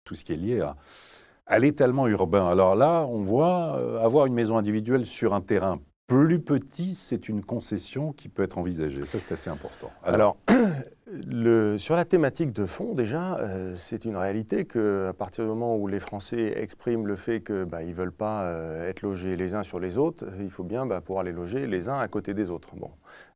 tout ce qui est lié à l'étalement urbain. Alors là, on voit avoir une maison individuelle sur un terrain plus petit, c'est une concession qui peut être envisagée. Ça, c'est assez important. Alors sur la thématique de fond, déjà, c'est une réalité qu'à partir du moment où les Français expriment le fait qu'ils ne veulent pas être logés les uns sur les autres, il faut bien pouvoir les loger les uns à côté des autres. Bon.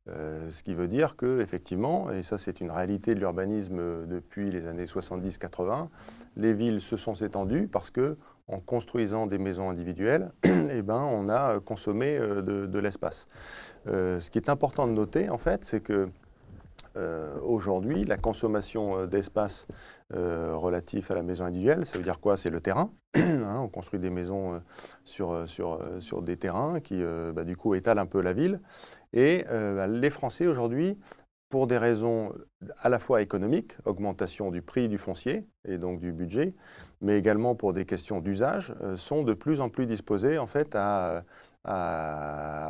Ce qui veut dire qu'effectivement, et ça c'est une réalité de l'urbanisme depuis les années 70-80, les villes se sont étendues parce que en construisant des maisons individuelles, on a consommé de l'espace. Ce qui est important de noter, en fait, c'est que aujourd'hui, la consommation d'espace relatif à la maison individuelle, ça veut dire quoi? C'est le terrain. On construit des maisons sur des terrains qui, du coup, étalent un peu la ville. Et les Français, aujourd'hui, pour des raisons à la fois économiques, augmentation du prix du foncier et donc du budget, mais également pour des questions d'usage, sont de plus en plus disposés en fait à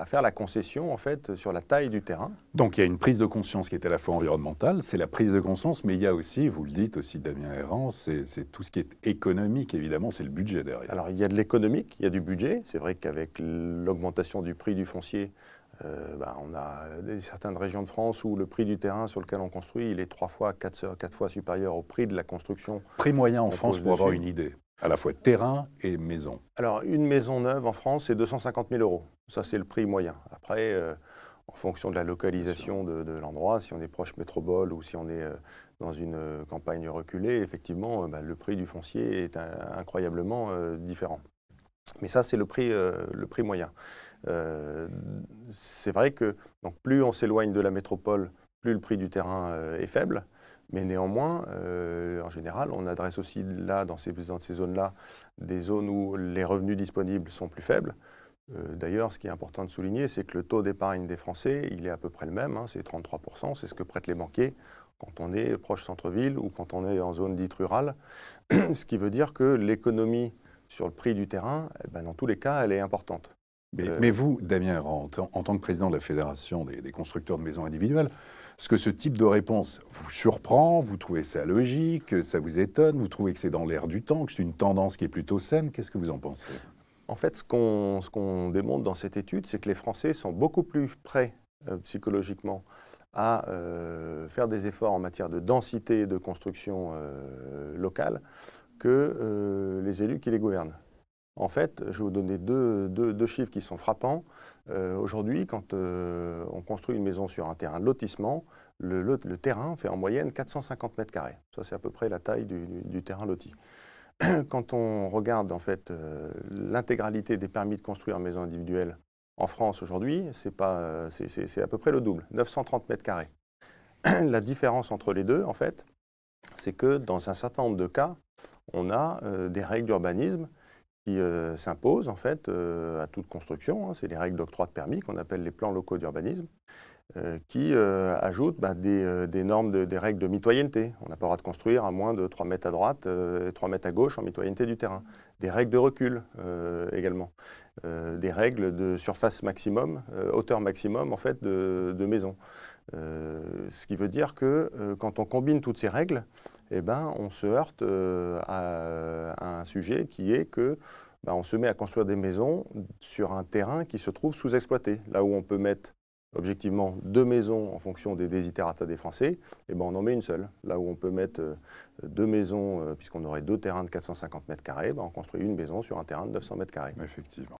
faire la concession en fait sur la taille du terrain. Donc il y a une prise de conscience qui est à la fois environnementale, c'est la prise de conscience, mais il y a aussi, vous le dites aussi Damien Errand, c'est tout ce qui est économique évidemment, c'est le budget derrière. Alors il y a de l'économique, il y a du budget, c'est vrai qu'avec l'augmentation du prix du foncier, on a certaines régions de France où le prix du terrain sur lequel on construit, il est 3 fois, 4 fois supérieur au prix de la construction. Prix moyen en France pour avoir une idée, à la fois terrain et maison. Alors une maison neuve en France, c'est 250 000 €. Ça, c'est le prix moyen. Après, en fonction de la localisation de l'endroit, si on est proche métropole ou si on est dans une campagne reculée, effectivement, le prix du foncier est incroyablement différent. Mais ça, c'est le prix moyen. C'est vrai que donc, plus on s'éloigne de la métropole, plus le prix du terrain est faible. Mais néanmoins, en général, on adresse aussi là, dans ces zones-là, des zones où les revenus disponibles sont plus faibles. D'ailleurs, ce qui est important de souligner, c'est que le taux d'épargne des Français, il est à peu près le même, c'est 33%, c'est ce que prêtent les banquiers quand on est proche centre-ville ou quand on est en zone dite rurale. Ce qui veut dire que l'économie sur le prix du terrain, dans tous les cas, elle est importante. Mais vous, Damien Errand, en tant que président de la Fédération des constructeurs de maisons individuelles, est-ce que ce type de réponse vous surprend? Vous trouvez ça logique? Ça vous étonne? Vous trouvez que c'est dans l'air du temps? Que c'est une tendance qui est plutôt saine? Qu'est-ce que vous en pensez? En fait, ce qu'on démontre dans cette étude, c'est que les Français sont beaucoup plus prêts psychologiquement à faire des efforts en matière de densité de construction locale que les élus qui les gouvernent. En fait, je vais vous donner deux chiffres qui sont frappants. Aujourd'hui, quand on construit une maison sur un terrain de lotissement, le terrain fait en moyenne 450 mètres carrés. Ça, c'est à peu près la taille du terrain loti. Quand on regarde en fait l'intégralité des permis de construire maison individuelle en France aujourd'hui, c'est à peu près le double, 930 mètres carrés. La différence entre les deux, en fait, c'est que dans un certain nombre de cas, on a des règles d'urbanisme qui s'imposent en fait à toute construction. C'est les règles d'octroi de permis qu'on appelle les plans locaux d'urbanisme, qui ajoutent des normes, des règles de mitoyenneté. On n'a pas le droit de construire à moins de 3 mètres à droite et 3 mètres à gauche en mitoyenneté du terrain. Des règles de recul également. Des règles de surface maximum, hauteur maximum en fait de maison. Ce qui veut dire que quand on combine toutes ces règles, on se heurte à un sujet qui est que on se met à construire des maisons sur un terrain qui se trouve sous-exploité. Là où on peut mettre objectivement 2 maisons en fonction des desiderata des Français, on en met une seule. Là où on peut mettre 2 maisons, puisqu'on aurait 2 terrains de 450 mètres carrés, on construit une maison sur un terrain de 900 mètres carrés. Effectivement.